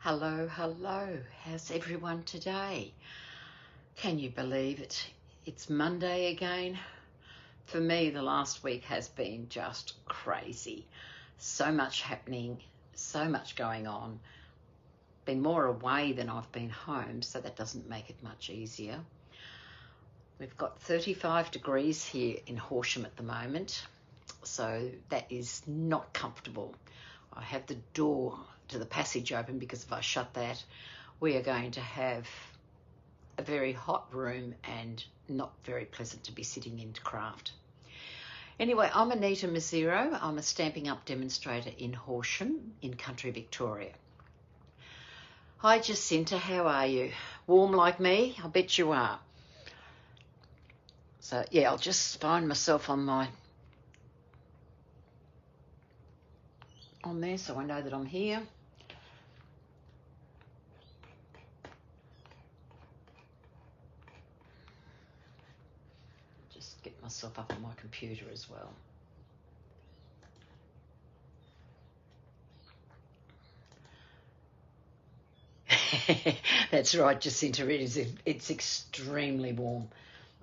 Hello, hello. How's everyone today? Can you believe it? It's Monday again. For me, the last week has been just crazy. So much happening, so much going on. Been more away than I've been home, so that doesn't make it much easier. We've got 35 degrees here in Horsham at the moment, so that is not comfortable. I have the door to the passage open because if I shut that, we are going to have a very hot room and not very pleasant to be sitting in to craft. Anyway, I'm Anita Mazzero. I'm a Stampin' Up demonstrator in Horsham in country Victoria. Hi Jacinta, how are you? Warm like me? I bet you are. So yeah, I'll just find myself on there so I know that I'm here. Just get myself up on my computer as well. That's right, Jacinta, it's extremely warm.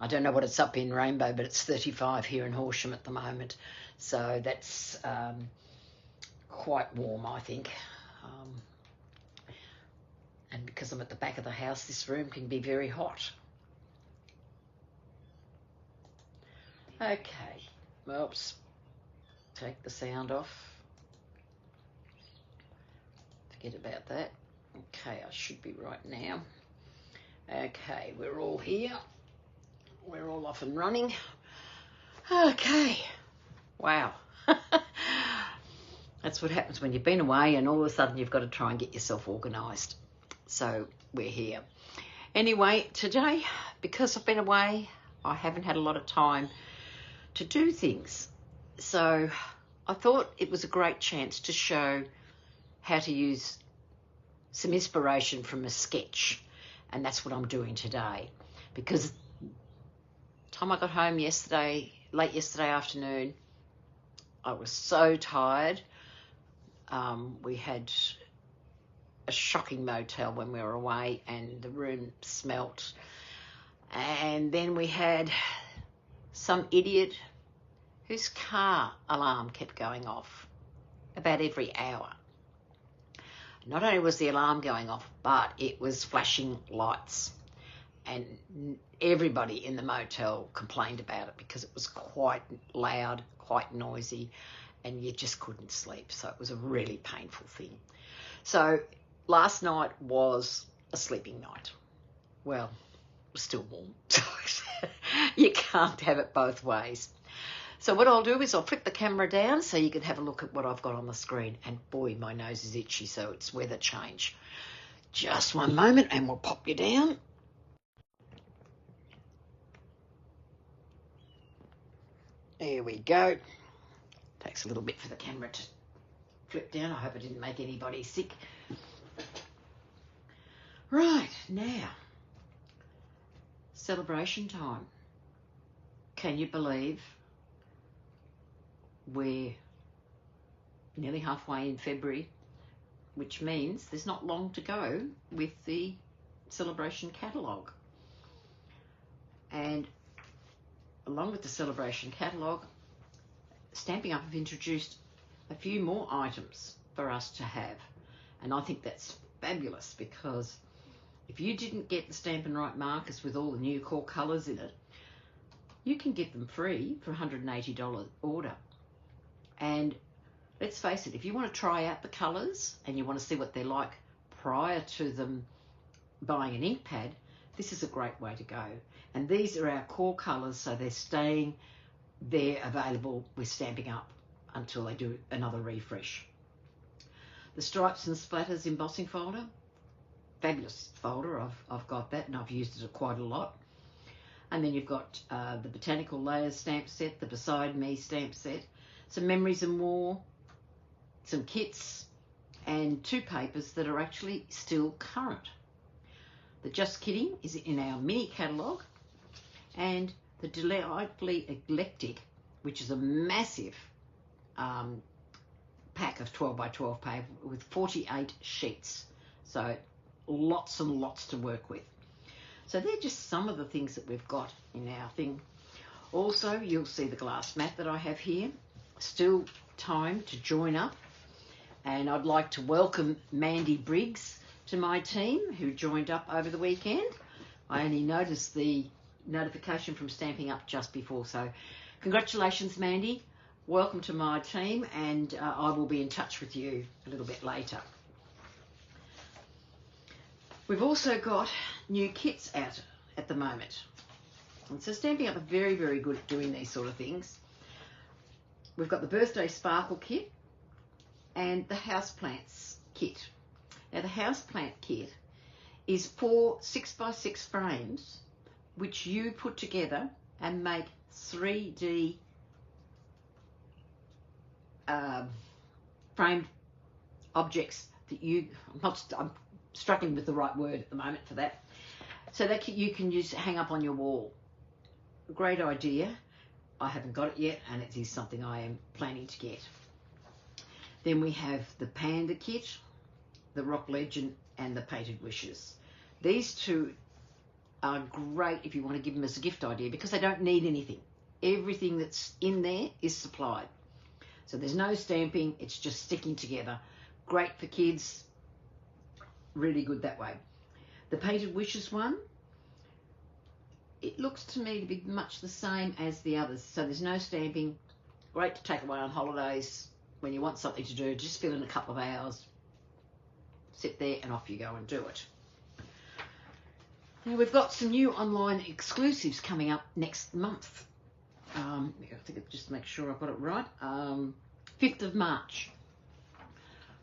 I don't know what it's up in Rainbow, but it's 35 here in Horsham at the moment. So that's quite warm, I think. And because I'm at the back of the house, this room can be very hot. Okay, oops, take the sound off. Forget about that. Okay, I should be right now. Okay, we're all here. We're all off and running. Okay, wow. That's what happens when you've been away and all of a sudden you've got to try and get yourself organised. So we're here. Anyway, today, because I've been away, I haven't had a lot of time to do things. So I thought it was a great chance to show how to use some inspiration from a sketch. And that's what I'm doing today. Because the time I got home yesterday, late yesterday afternoon, I was so tired. We had a shocking motel when we were away and the room smelt. And then we had some idiot whose car alarm kept going off about every hour. Not only was the alarm going off, but it was flashing lights. And everybody in the motel complained about it because it was quite loud, quite noisy, and you just couldn't sleep. So it was a really painful thing. So last night was a sleeping night. Well, it was still warm. So you can't have it both ways. So what I'll do is I'll flick the camera down so you can have a look at what I've got on the screen. And boy, my nose is itchy, so it's weather change. Just one moment and we'll pop you down. There we go. Takes a little bit for the camera to flip down. I hope I didn't make anybody sick. Right, now, celebration time. Can you believe we're nearly halfway in February, which means there's not long to go with the celebration catalogue. And along with the celebration catalogue, Stampin' Up have introduced a few more items for us to have. And I think that's fabulous because if you didn't get the Stampin' Right markers with all the new core colours in it, you can get them free for $180 order. And let's face it, if you want to try out the colours and you want to see what they're like prior to them buying an ink pad, this is a great way to go. And these are our core colours, so they're staying there available with Stampin' Up until they do another refresh. The Stripes and Splatters embossing folder, fabulous folder. I've got that and I've used it quite a lot. And then you've got the Botanical Layers stamp set, the Beside Me stamp set, some Memories and More, some kits, and 2 papers that are actually still current. The Just Kidding is in our mini catalogue, and the Delightfully Eclectic, which is a massive pack of 12 by 12 paper with 48 sheets. So lots and lots to work with. So they're just some of the things that we've got in our thing. Also, you'll see the glass mat that I have here. Still time to join up. And I'd like to welcome Mandy Briggs to my team, who joined up over the weekend. I only noticed the notification from Stamping Up just before. So congratulations, Mandy. Welcome to my team, and I will be in touch with you a little bit later. We've also got new kits out at the moment. And so Stamping Up are very, very good at doing these sort of things. We've got the Birthday Sparkle kit and the Houseplants kit. Now the Houseplant kit is 4 6x6 frames which you put together and make 3D framed objects that I'm struggling with the right word at the moment for that. So that you can use to hang up on your wall. Great idea. I haven't got it yet, and it is something I am planning to get. Then we have the Panda kit, the Rock Legend, and the Painted Wishes. These two are great if you want to give them as a gift idea because they don't need anything. Everything that's in there is supplied. So there's no stamping, it's just sticking together. Great for kids, really good that way. The Painted Wishes one, it looks to me to be much the same as the others. So there's no stamping, great to take away on holidays when you want something to do, just fill in a couple of hours, sit there and off you go and do it. Now we've got some new online exclusives coming up next month. I think just make sure I've got it right. 5th of March.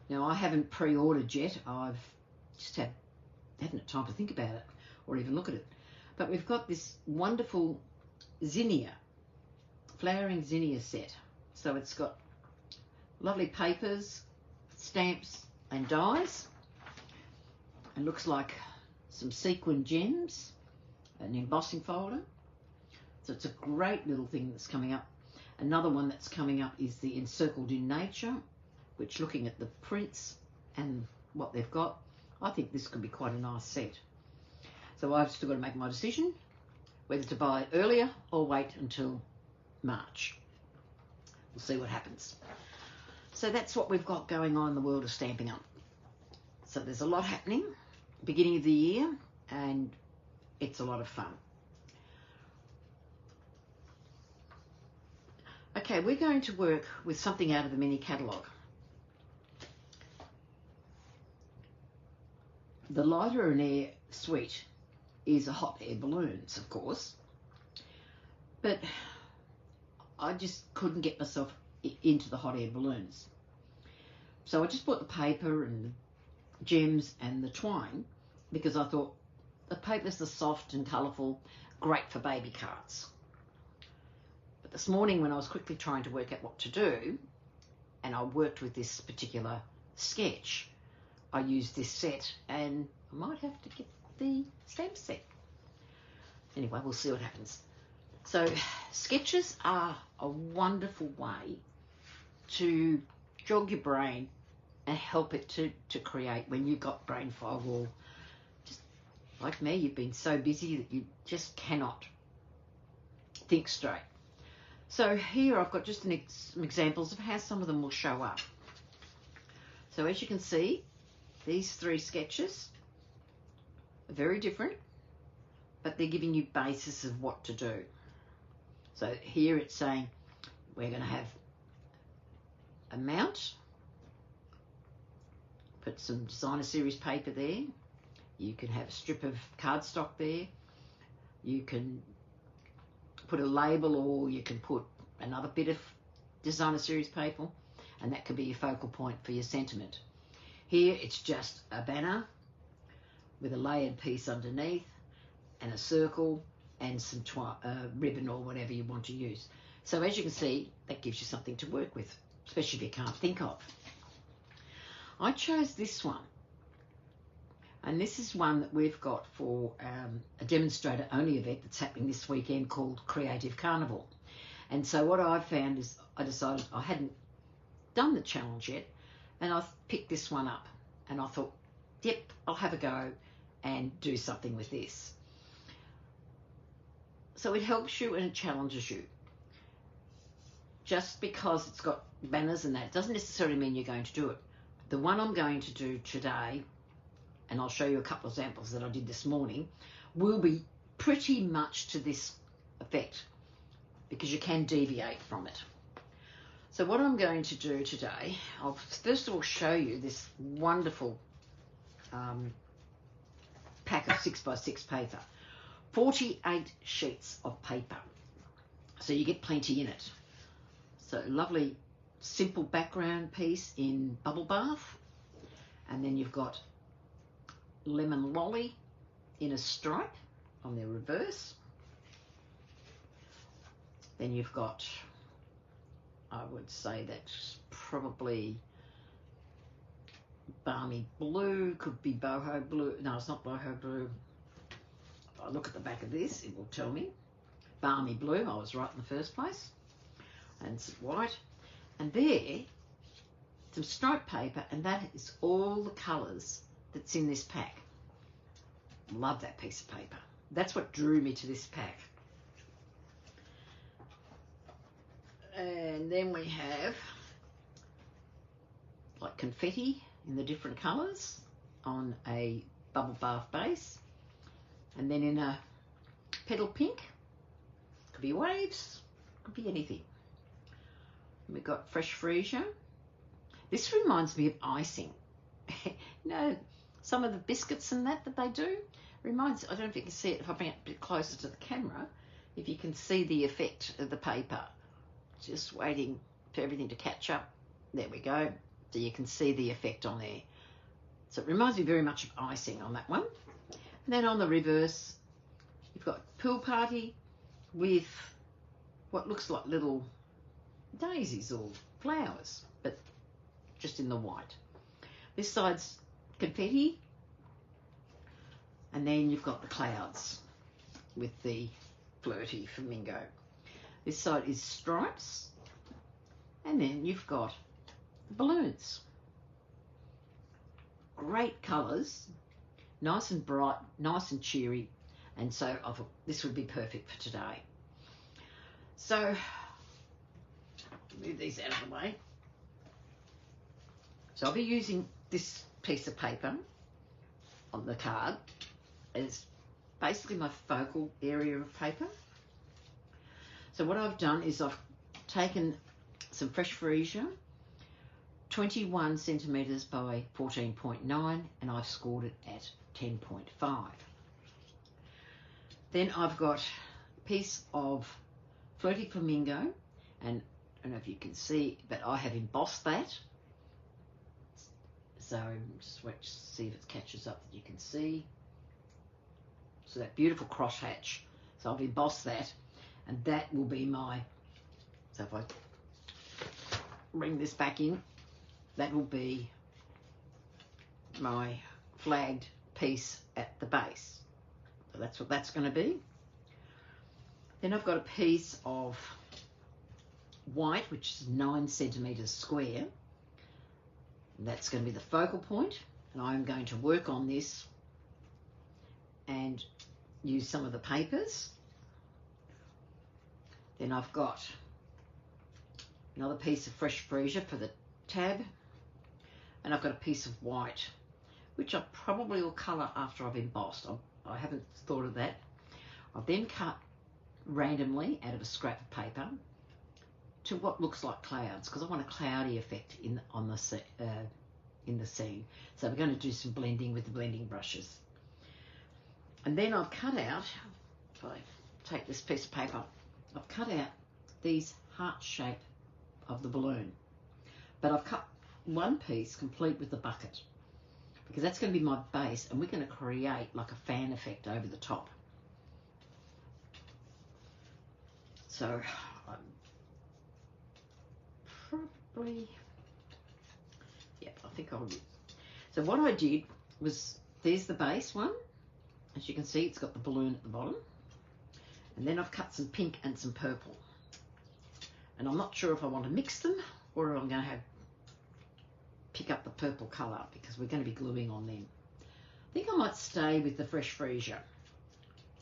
Now I haven't pre-ordered yet. I've just haven't had time to think about it or even look at it. But we've got this wonderful zinnia, flowering zinnia set. So it's got lovely papers, stamps and dies. It looks like some sequin gems, an embossing folder. So it's a great little thing that's coming up. Another one that's coming up is the Encircled in Nature, which, looking at the prints and what they've got, I think this could be quite a nice set. So I've still got to make my decision whether to buy earlier or wait until March. We'll see what happens. So that's what we've got going on in the world of Stamping Up. So there's a lot happening beginning of the year, and it's a lot of fun. Okay, we're going to work with something out of the mini catalogue. The Lighter and Air suite is a hot air balloons, of course, but I just couldn't get myself into the hot air balloons. So I just bought the paper and the gems and the twine because I thought the papers are soft and colourful, great for baby cards. But this morning when I was quickly trying to work out what to do, and I worked with this particular sketch, I used this set, and I might have to get the stamp set. Anyway, we'll see what happens. So sketches are a wonderful way to jog your brain and help it to create when you've got brain fog, or just like me, you've been so busy that you just cannot think straight. So here I've got just some examples of how some of them will show up. So as you can see, these 3 sketches are very different, but they're giving you basis of what to do. So here it's saying we're going to have a mount, put some designer series paper there. You can have a strip of cardstock there. You can put a label, or you can put another bit of designer series paper, and that could be your focal point for your sentiment. Here it's just a banner with a layered piece underneath and a circle and some ribbon or whatever you want to use. So as you can see, that gives you something to work with, especially if you can't think of. I chose this one, and this is one that we've got for a demonstrator only event that's happening this weekend called Creative Carnival. And so what I've found is I decided I hadn't done the challenge yet, and I picked this one up, and I thought yep, I'll have a go and do something with this. So it helps you and it challenges you. Just because it's got banners and that doesn't necessarily mean you're going to do it. The one I'm going to do today, and I'll show you a couple of examples that I did this morning, will be pretty much to this effect, because you can deviate from it. So what I'm going to do today, I'll first of all show you this wonderful pack of 6x6 paper. 48 sheets of paper. So you get plenty in it. So lovely, simple background piece in Bubble Bath. And then you've got Lemon Lolly in a stripe on their reverse. Then you've got, I would say that's probably Balmy Blue, could be Boho Blue. No, it's not Boho Blue. If I look at the back of this, it will tell me. Balmy Blue, I was right in the first place. And some white. And there, some striped paper, and that is all the colours that's in this pack. Love that piece of paper. That's what drew me to this pack. And then we have like confetti in the different colours on a Bubble Bath base. And then in a petal pink, could be waves, could be anything. We've got Fresh Freesia. This reminds me of icing. You know, some of the biscuits and that they do reminds, I don't know if you can see it, if I bring it a bit closer to the camera, if you can see the effect of the paper. Just waiting for everything to catch up. There we go. So you can see the effect on there. So it reminds me very much of icing on that one. And then on the reverse, you've got Pool Party with what looks like little daisies or flowers, but just in the white. This side's confetti, and then you've got the clouds with the flirty flamingo. This side is stripes, and then you've got balloons. Great colours, nice and bright, nice and cheery, and so I thought this would be perfect for today. So move these out of the way. So I'll be using this piece of paper on the card as basically my focal area of paper. So what I've done is I've taken some Fresh Freesia, 21 centimetres by 14.9, and I've scored it at 10.5. Then I've got a piece of Flirty Flamingo, and I don't know if you can see, but I have embossed that. So just wait to see if it catches up that you can see. So that beautiful crosshatch. So I've embossed that, and that will be my, so if I bring this back in, that will be my flagged piece at the base. So that's what that's going to be. Then I've got a piece of white, which is 9 centimetres square. And that's going to be the focal point, and I'm going to work on this and use some of the papers. Then I've got another piece of Fresh Freesia for the tab, and I've got a piece of white, which I probably will colour after I've embossed. I haven't thought of that. I've then cut randomly out of a scrap of paper to what looks like clouds, because I want a cloudy effect in the scene. So we're going to do some blending with the blending brushes. And then I've cut out, if I take this piece of paper, I've cut out these heart shape of the balloon. But I've cut one piece complete with the bucket, because that's going to be my base, and we're going to create like a fan effect over the top. So I'm probably, yeah, I think I'll use. So what I did was, there's the base one. As you can see, it's got the balloon at the bottom. And then I've cut some pink and some purple. And I'm not sure if I want to mix them or if I'm going to pick up the purple colour, because we're going to be gluing on them. think I might stay with the Fresh Freesia.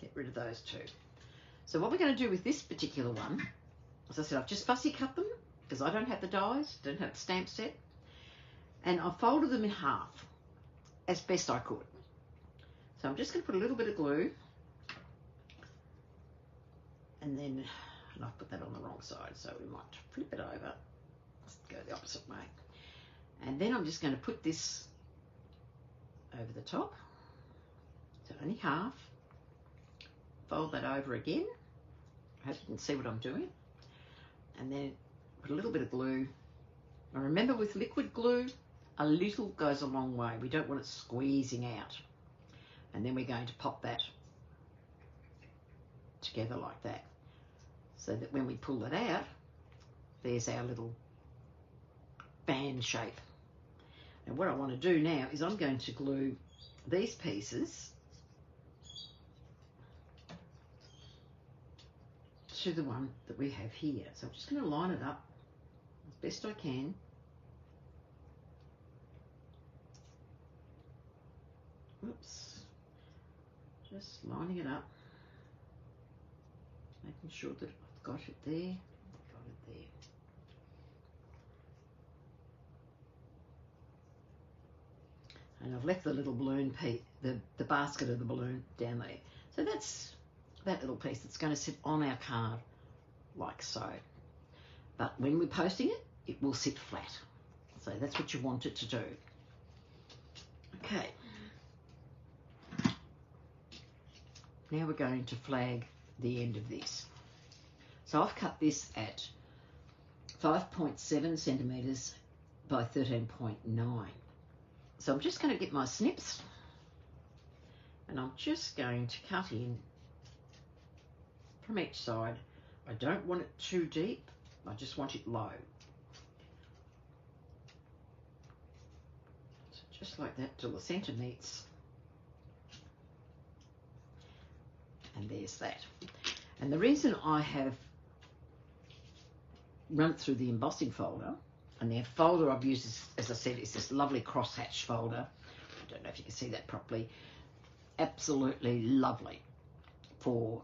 Get rid of those two. So what we're going to do with this particular one, as I said, I've just fussy cut them because I don't have the dies, don't have the stamp set. And I've folded them in half as best I could. So I'm just going to put a little bit of glue. And then, and I've put that on the wrong side, so we might flip it over. Let's go the opposite way. And then I'm just going to put this over the top. So only half. Fold that over again. I hope you can see what I'm doing. And then put a little bit of glue. Now remember, with liquid glue, a little goes a long way. We don't want it squeezing out. And then we're going to pop that together like that, so that when we pull it out, there's our little fan shape. And what I want to do now is I'm going to glue these pieces to the one that we have here. So I'm just going to line it up as best I can. Oops. Just lining it up. Making sure that I've got it there. Got it there. And I've left the little balloon piece, the basket of the balloon down there. So that's that little piece that's going to sit on our card like so. But when we're posting it, it will sit flat. So that's what you want it to do. Okay. Now we're going to flag the end of this. So I've cut this at 5.7 centimetres by 13.9. So I'm just going to get my snips and I'm just going to cut in from each side. I don't want it too deep, I just want it low. So just like that till the centre meets. And there's that. And the reason I have run it through the embossing folder, and the folder I've used, as I said, is this lovely crosshatch folder. I don't know if you can see that properly. Absolutely lovely for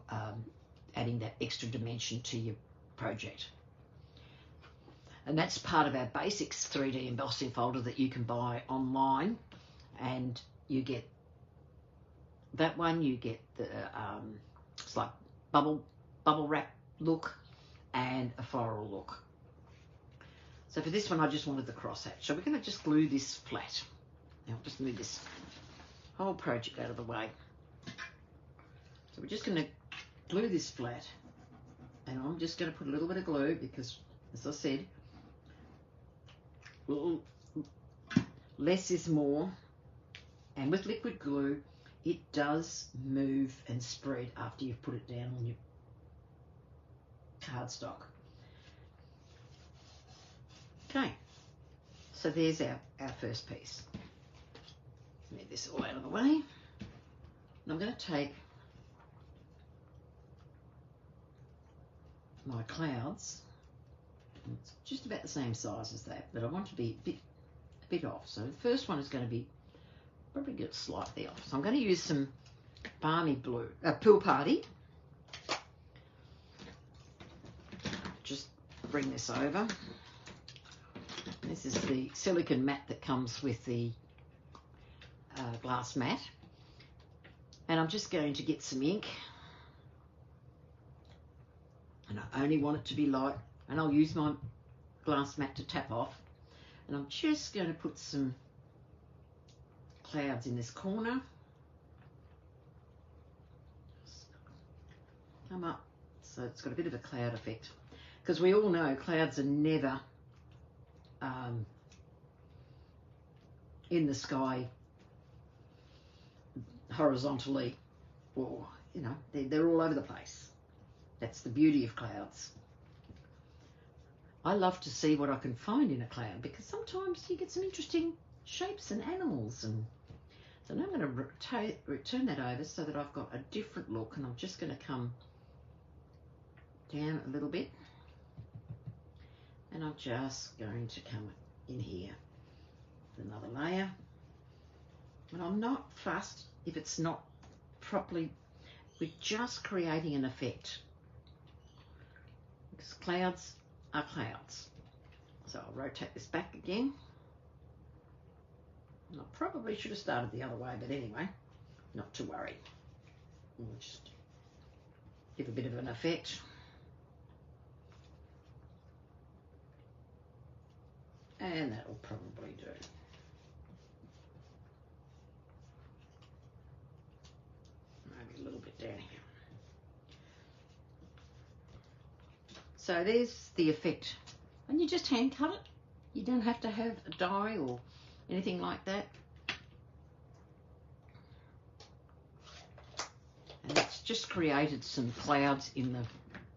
adding that extra dimension to your project. And that's part of our basics 3D embossing folder that you can buy online, and you get that one, you get the it's like bubble wrap look and a floral look. So for this one, I just wanted the crosshatch. So we're going to just glue this flat. Now I'll just move this whole project out of the way. So we're just going to glue this flat, and I'm just going to put a little bit of glue because, as I said, less is more. And with liquid glue, it does move and spread after you've put it down on your cardstock. Okay, so there's our first piece. Move this all out of the way. And I'm going to take my clouds. It's just about the same size as that, but I want to be a bit off. So the first one is going to be probably get slightly off. So I'm going to use some Balmy Blue, Pool Party. Just bring this over. This is the silicone mat that comes with the glass mat. And I'm just going to get some ink. And I only want it to be light. And I'll use my glass mat to tap off. And I'm just going to put some clouds in this corner. Come up so it's got a bit of a cloud effect, because we all know clouds are never in the sky horizontally, or you know, they're all over the place. That's the beauty of clouds. I love to see what I can find in a cloud, because sometimes you get some interesting shapes and animals. And so now I'm going to return that over so that I've got a different look, and I'm just going to come down a little bit, and I'm just going to come in here with another layer. And I'm not fussed if it's not properly, we're just creating an effect. Because clouds are clouds. So I'll rotate this back again. And I probably should have started the other way, but anyway, not to worry. We'll just give a bit of an effect. And that'll probably do. Maybe a little bit down here. So there's the effect. And you just hand cut it. You don't have to have a die or anything like that. And that's just created some clouds in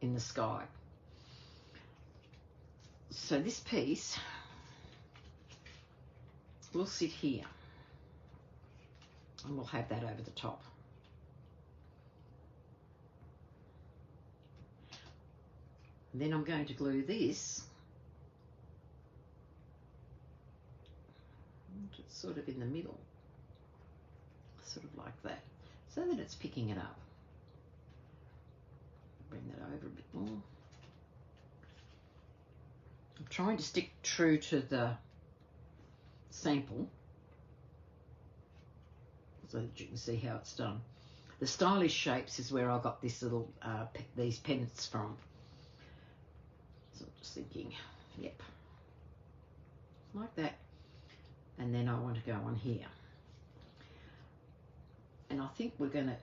the sky. So this piece will sit here. And we'll have that over the top. And then I'm going to glue this sort of in the middle, sort of like that, so that it's picking it up. Bring that over a bit more. I'm trying to stick true to the sample so that you can see how it's done. The Stylish Shapes is where I got this little these pennants from. So I'm just thinking, yep, like that. And then I want to go on here. And I think we're going to,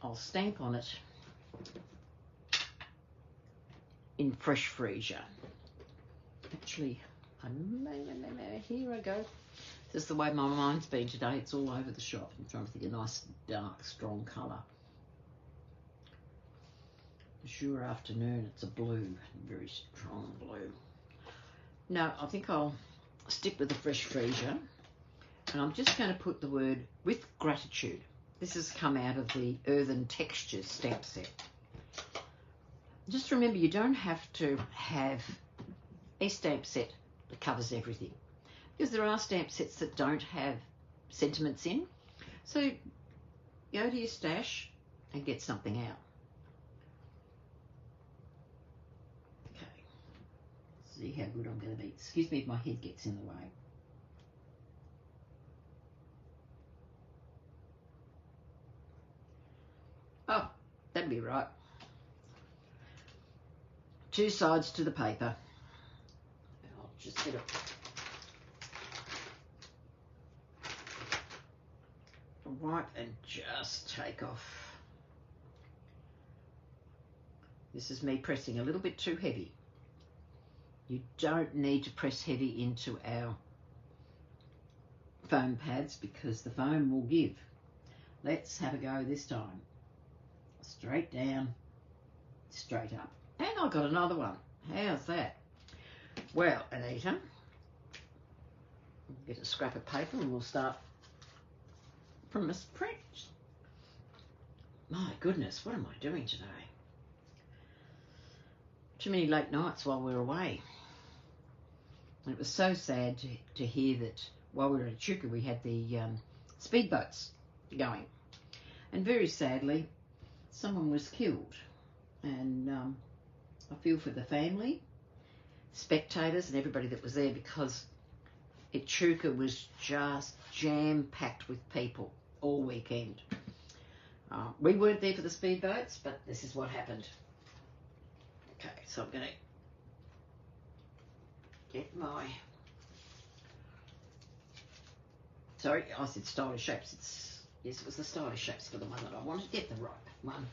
I'll stamp on it in Fresh Freesia. Actually, here I go. This is the way my mind's been today. It's all over the shop. I'm trying to think of a nice, dark, strong colour. Azure Afternoon, it's a blue, very strong blue. No, I think I'll stick with the Fresh Freesia, and I'm just going to put the word With Gratitude. This has come out of the Earthen Textures stamp set. Just remember, you don't have to have a stamp set that covers everything, because there are stamp sets that don't have sentiments in. So go to your stash and get something out. See how good I'm going to be. Excuse me if my head gets in the way. Oh, that'd be right. Two sides to the paper. I'll just get it right and just take off. This is me pressing a little bit too heavy. You don't need to press heavy into our foam pads because the foam will give. Let's have a go this time. Straight down, straight up. And I got another one. How's that? Well, Anita, get a scrap of paper and we'll start from a print. My goodness, what am I doing today? Too many late nights while we were away. And it was so sad to hear that while we were in Echuca we had the speedboats going. And very sadly, someone was killed. And I feel for the family, spectators and everybody that was there, because Echuca was just jam-packed with people all weekend. We weren't there for the speedboats, but this is what happened. Okay, so I'm going to get my... Sorry, I said Stylish Shapes. Yes, it was the Stylish Shapes for the one that I wanted. Get the right one.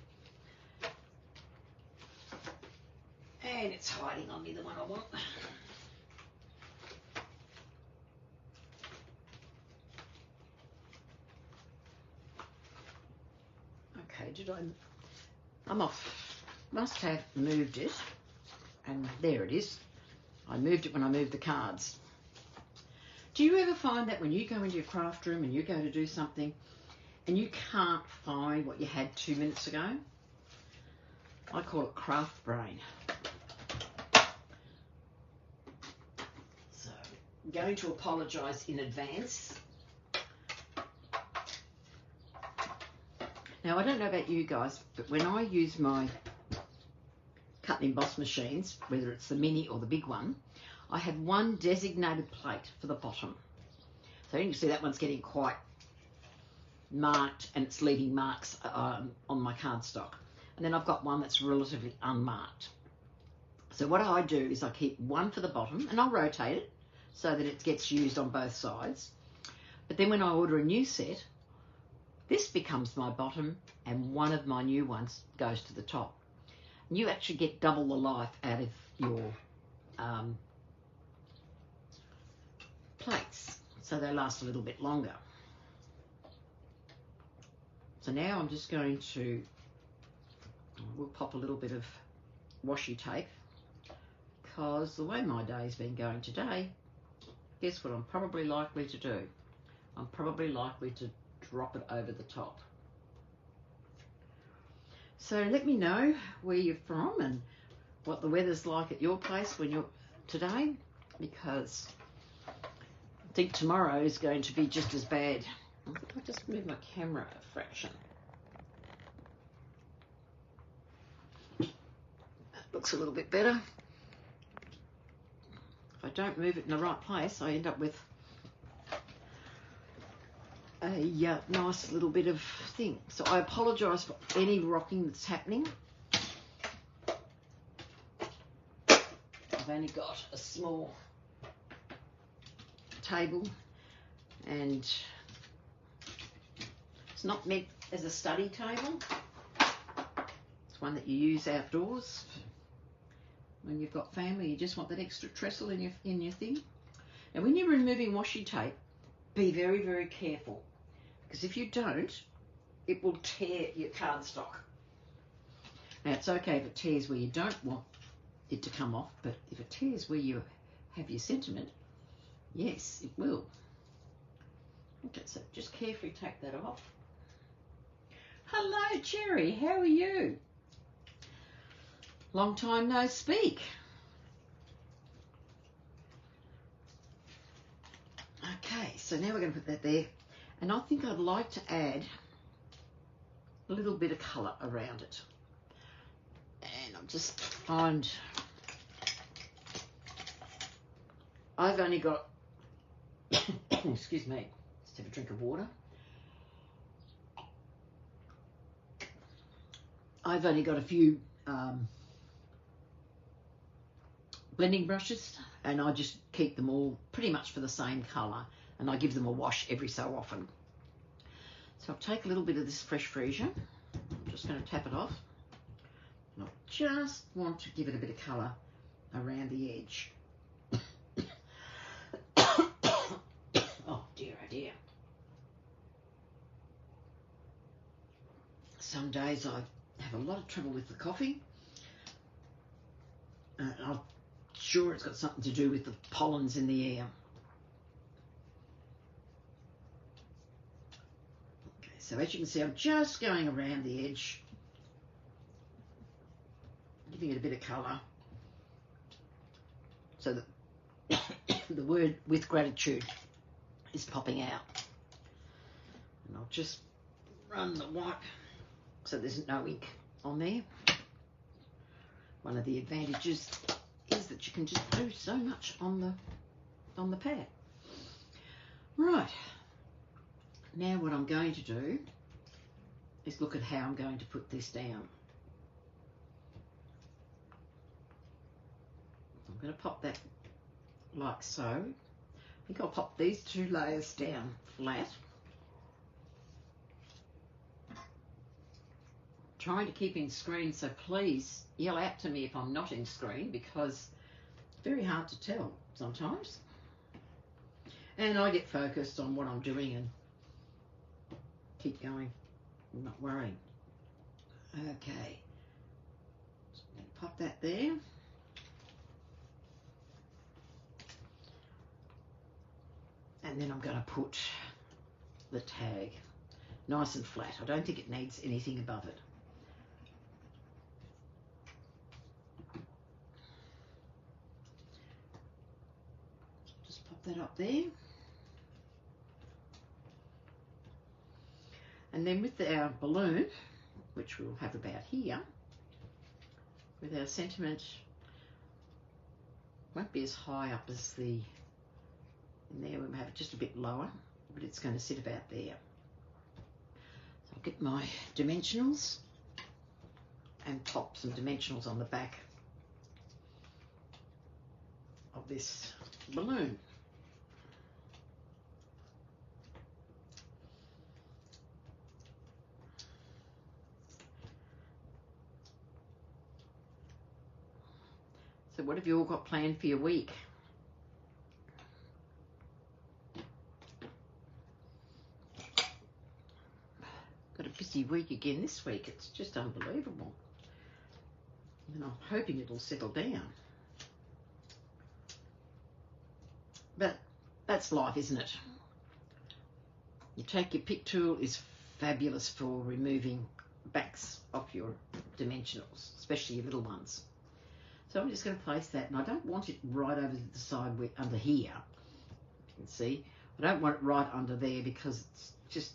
And it's hiding on me, the one I want. Okay, must have moved it, and there it is. I moved it when I moved the cards. Do you ever find that when you go into your craft room and you go to do something and you can't find what you had 2 minutes ago? I call it craft brain. So I'm going to apologise in advance Now, I don't know about you guys, but when I use my cut and emboss machines, whether it's the mini or the big one, I have one designated plate for the bottom. So you can see that one's getting quite marked and it's leaving marks on my cardstock. And then I've got one that's relatively unmarked. So what I do is I keep one for the bottom and I'll rotate it so that it gets used on both sides. But then when I order a new set, this becomes my bottom and one of my new ones goes to the top. And you actually get double the life out of your plates, so they last a little bit longer. So now I'm just going to, we'll pop a little bit of washi tape, because the way my day's been going today, guess what I'm probably likely to do? I'm probably likely to drop it over the top. So let me know where you're from and what the weather's like at your place when you're today, because I think tomorrow is going to be just as bad. I think I'll just move my camera a fraction. That looks a little bit better. If I don't move it in the right place, I end up with a nice little bit of thing. So I apologise for any rocking that's happening. I've only got a small table and it's not meant as a study table. It's one that you use outdoors. When you've got family, you just want that extra trestle in your thing. And when you're removing washi tape, be very, very careful, because if you don't, it will tear your cardstock. Now, it's okay if it tears where you don't want it to come off, but if it tears where you have your sentiment, yes, it will. Okay, so just carefully take that off. Hello, Cherry, how are you? Long time no speak. Okay, so now we're going to put that there. And I think I'd like to add a little bit of colour around it. And I'll just find... I've only got... excuse me, just have a drink of water. I've only got a few blending brushes, and I just keep them all pretty much for the same colour, and I give them a wash every so often. So I'll take a little bit of this Fresh Freesia. I'm just going to tap it off. And I just want to give it a bit of colour around the edge. Oh dear, oh dear. Some days I have a lot of trouble with the coffee. I'm sure it's got something to do with the pollens in the air. Okay, so as you can see, I'm just going around the edge, giving it a bit of colour, so that the word "with gratitude" is popping out. And I'll just run the wipe so there's no ink on there. One of the advantages is that you can just do so much on the pad. Right, now what I'm going to do is look at how I'm going to put this down. I'm going to pop that like so. I think I'll pop these two layers down flat. Trying to keep in screen, so please yell out to me if I'm not in screen, because it's very hard to tell sometimes. And I get focused on what I'm doing and keep going, I'm not worrying. Okay, so I'm going to pop that there. And then I'm going to put the tag nice and flat. I don't think it needs anything above it. Just pop that up there. And then with our balloon, which we'll have about here, with our sentiment, won't be as high up as the, in there we'll have it just a bit lower, but it's going to sit about there. So I'll get my dimensionals and pop some dimensionals on the back of this balloon. So what have you all got planned for your week? Got a busy week again this week. It's just unbelievable. And I'm hoping it'll settle down. But that's life, isn't it? You take your pick tool, is fabulous for removing backs off your dimensionals, especially your little ones. So I'm just going to place that, and I don't want it right over the side under here. You can see, I don't want it right under there because it's just,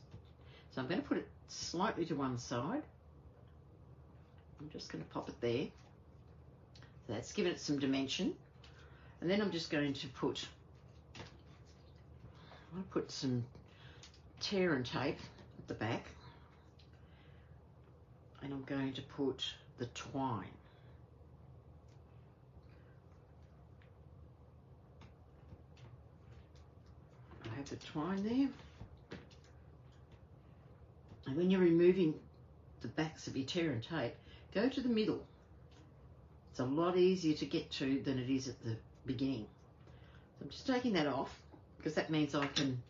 so I'm going to put it slightly to one side. I'm just going to pop it there. So that's given it some dimension. And then I'm just going to put, I'll put some tear and tape at the back. And I'm going to put the twine. I have the twine there. And when you're removing the backs of your tear and tape, go to the middle. It's a lot easier to get to than it is at the beginning. So I'm just taking that off because that means I can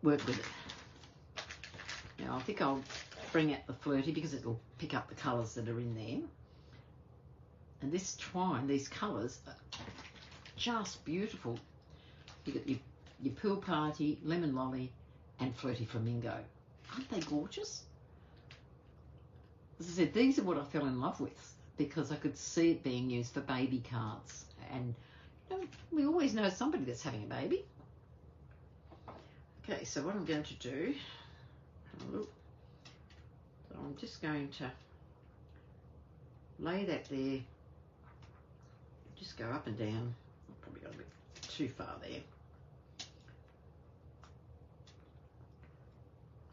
work with it. Now I think I'll bring out the flirty because it'll pick up the colours that are in there. And this twine, these colours are just beautiful. You got your Pool Party, Lemon Lolly, and Flirty Flamingo. Aren't they gorgeous? As I said, these are what I fell in love with because I could see it being used for baby cards. And you know, we always know somebody that's having a baby. Okay, so what I'm going to do, so I'm just going to lay that there, just go up and down. I've probably got a bit too far there.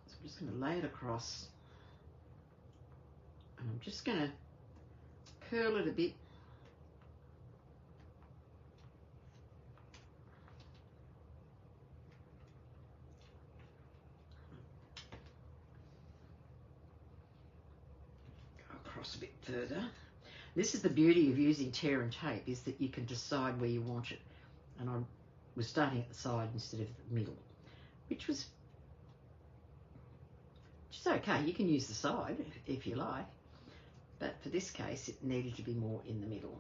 So I'm just going to lay it across. And I'm just going to curl it a bit. Go across a bit further. This is the beauty of using tear and tape, is that you can decide where you want it. And I was starting at the side instead of the middle, which is okay. You can use the side if you like. But for this case, it needed to be more in the middle.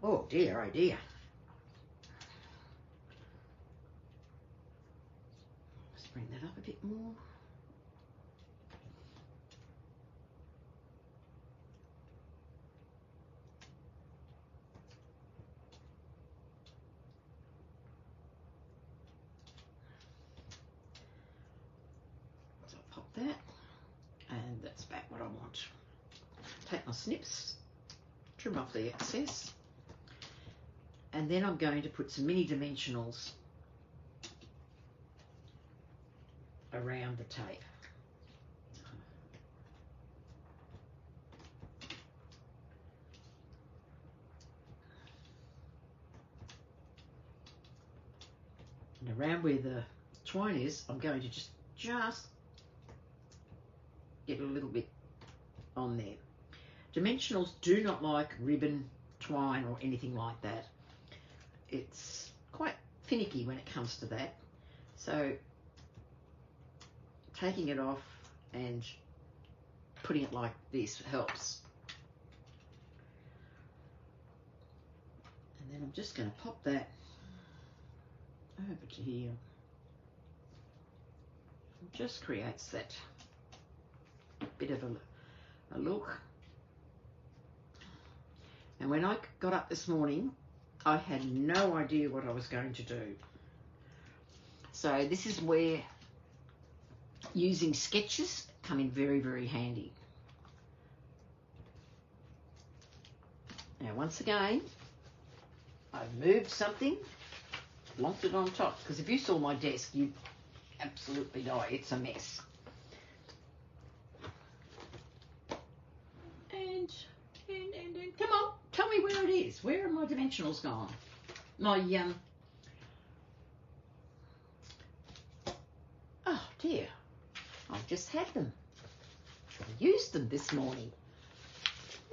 Oh dear, oh dear. Let's bring that up a bit more. So I'll pop that, and that's about what I want. Take my snips, trim off the excess, and then I'm going to put some mini dimensionals around the tape. And around where the twine is, I'm going to just get a little bit on there. Dimensionals do not like ribbon, twine, or anything like that. It's quite finicky when it comes to that. So taking it off and putting it like this helps. And then I'm just going to pop that over to here. It just creates that bit of a look. And when I got up this morning, I had no idea what I was going to do. So this is where using sketches come in very, very handy. Now, once again, I've moved something, lonked it on top, because if you saw my desk, you'd absolutely die. It's a mess. And come on, tell me where it is. Where are my dimensionals gone? My, oh dear, I've just had them. I used them this morning.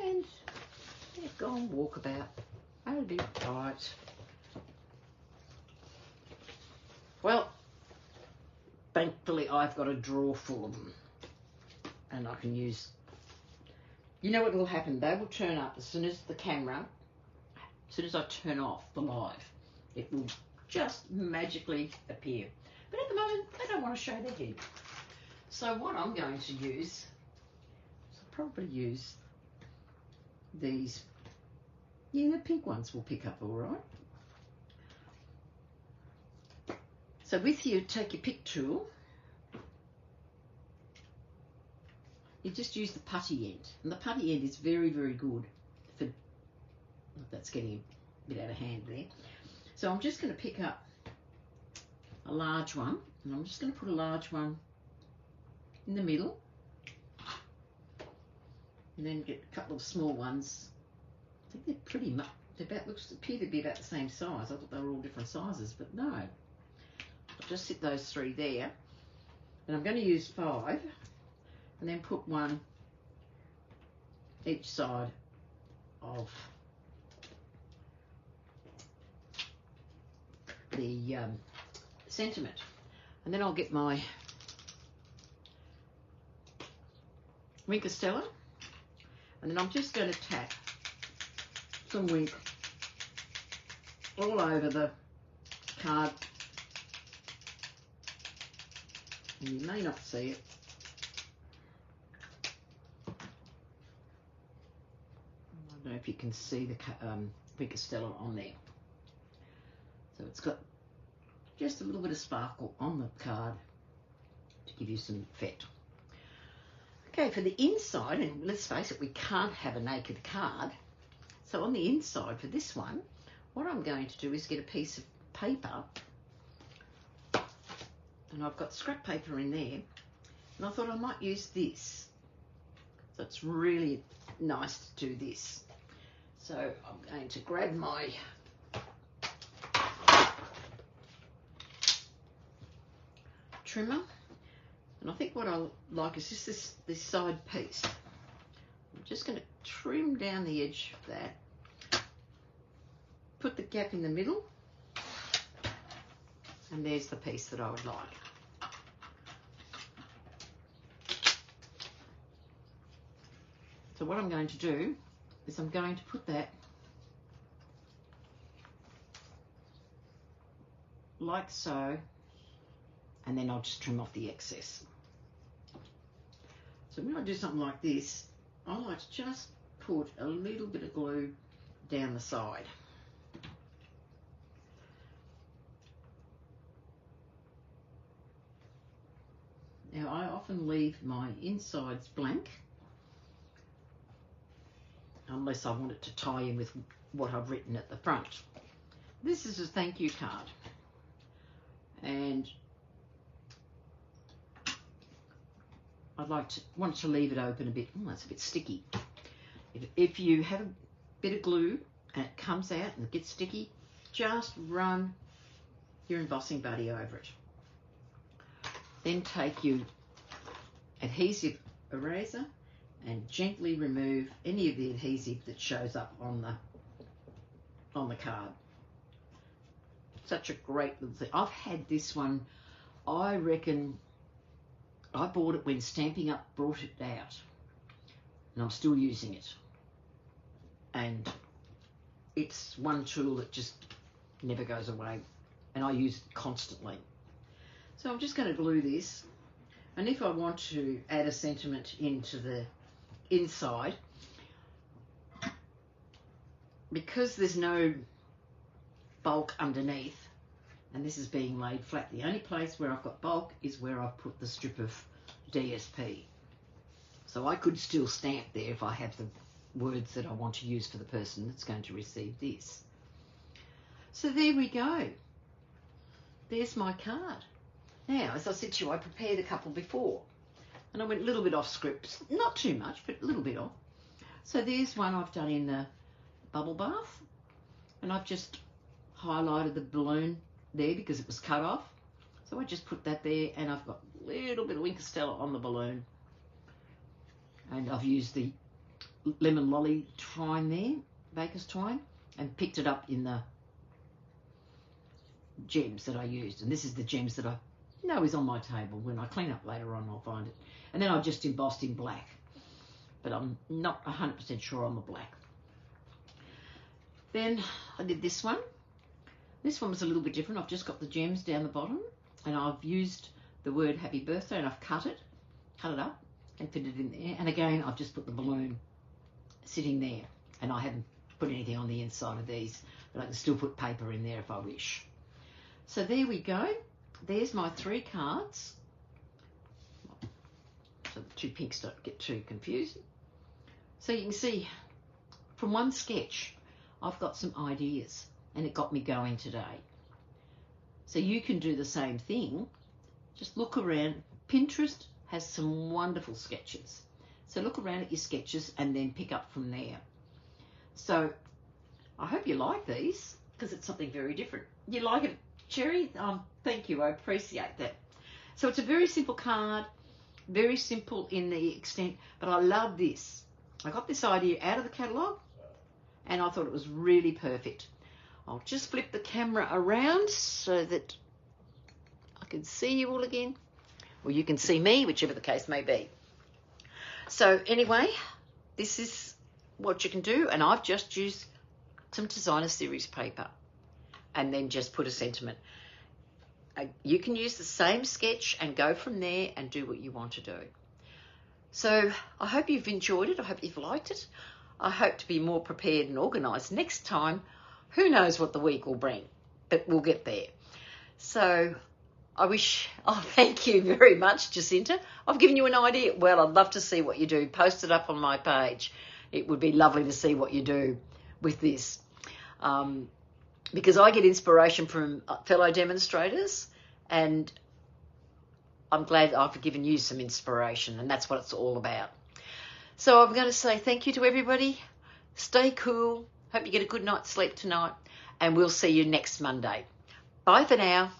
And they've gone walkabout. That'll be right. Well, thankfully I've got a drawer full of them. And I can use... You know what will happen? They will turn up as soon as the camera, as soon as I turn off the live. It will just magically appear. But at the moment, they don't want to show their head. So what I'm going to use, I'll probably use these. Yeah, the pink ones will pick up all right. So with you, take your pick tool. You just use the putty end. And the putty end is very, very good for... That's getting a bit out of hand there. So I'm just going to pick up a large one. And I'm just going to put a large one in the middle. And then get a couple of small ones. I think they're pretty much... They appear to be about the same size. I thought they were all different sizes, but no. I'll just sit those three there. And I'm going to use 5. And then put one each side of the sentiment. And then I'll get my Wink of Stella, and then I'm just going to tap some Wink all over the card. And you may not see it. I don't know if you can see the Wink of Stella on there. So it's got just a little bit of sparkle on the card to give you some effect. Okay, for the inside, and let's face it, we can't have a naked card. So on the inside for this one, what I'm going to do is get a piece of paper, and I've got scrap paper in there, and I thought I might use this. So it's really nice to do this. So I'm going to grab my trimmer, and I think what I like is just this side piece. I'm just going to trim down the edge of that, put the gap in the middle, and there's the piece that I would like. So what I'm going to do is I'm going to put that like so, and then I'll just trim off the excess. So when I do something like this, I like to just put a little bit of glue down the side. Now I often leave my insides blank, unless I want it to tie in with what I've written at the front. This is a thank you card, and I'd want to leave it open a bit. Oh, that's a bit sticky. If you have a bit of glue and it comes out and it gets sticky, just run your embossing buddy over it. Then take your adhesive eraser and gently remove any of the adhesive that shows up on the card. Such a great little thing. I've had this one, I reckon, I bought it when Stampin' Up brought it out, and I'm still using it. And it's one tool that just never goes away, and I use it constantly. So I'm just going to glue this, and if I want to add a sentiment into the inside, because there's no bulk underneath, and this is being laid flat. The only place where I've got bulk is where I've put the strip of DSP. So I could still stamp there if I have the words that I want to use for the person that's going to receive this. So there we go. There's my card. Now, as I said to you, I prepared a couple before, and I went a little bit off script. Not too much, but a little bit off. So there's one I've done in the bubble bath, and I've just highlighted the balloon there because it was cut off. So I just put that there, and I've got a little bit of Wink of Stella on the balloon. And I've used the lemon lolly twine there, baker's twine, and picked it up in the gems that I used. And this is the gems that I know is on my table. When I clean up later on, I'll find it. And then I just embossed in black, but I'm not 100% sure on the black. Then I did this one. This one was a little bit different. I've just got the gems down the bottom, and I've used the word happy birthday, and I've cut it up and fit it in there. And again, I've just put the balloon sitting there, and I haven't put anything on the inside of these, but I can still put paper in there if I wish. So there we go. There's my 3 cards. So the 2 pinks don't get too confused. So you can see from one sketch, I've got some ideas, and it got me going today. So you can do the same thing. Just look around. Pinterest has some wonderful sketches. So look around at your sketches and then pick up from there. So I hope you like these, because it's something very different. You like it, Cherry? Thank you, I appreciate that. So it's a very simple card, very simple in the extent, but I love this. I got this idea out of the catalogue, and I thought it was really perfect. I'll just flip the camera around so that I can see you all again. Or you can see me, whichever the case may be. So anyway, this is what you can do, and I've just used some designer series paper and then just put a sentiment. You can use the same sketch and go from there and do what you want to do. So I hope you've enjoyed it. I hope you've liked it. I hope to be more prepared and organised next time. Who knows what the week will bring, but we'll get there. So thank you very much, Jacinta. I've given you an idea. Well, I'd love to see what you do. Post it up on my page. It would be lovely to see what you do with this. Because I get inspiration from fellow demonstrators, and I'm glad I've given you some inspiration, and that's what it's all about. So I'm going to say thank you to everybody. Stay cool. Hope you get a good night's sleep tonight, and we'll see you next Monday. Bye for now.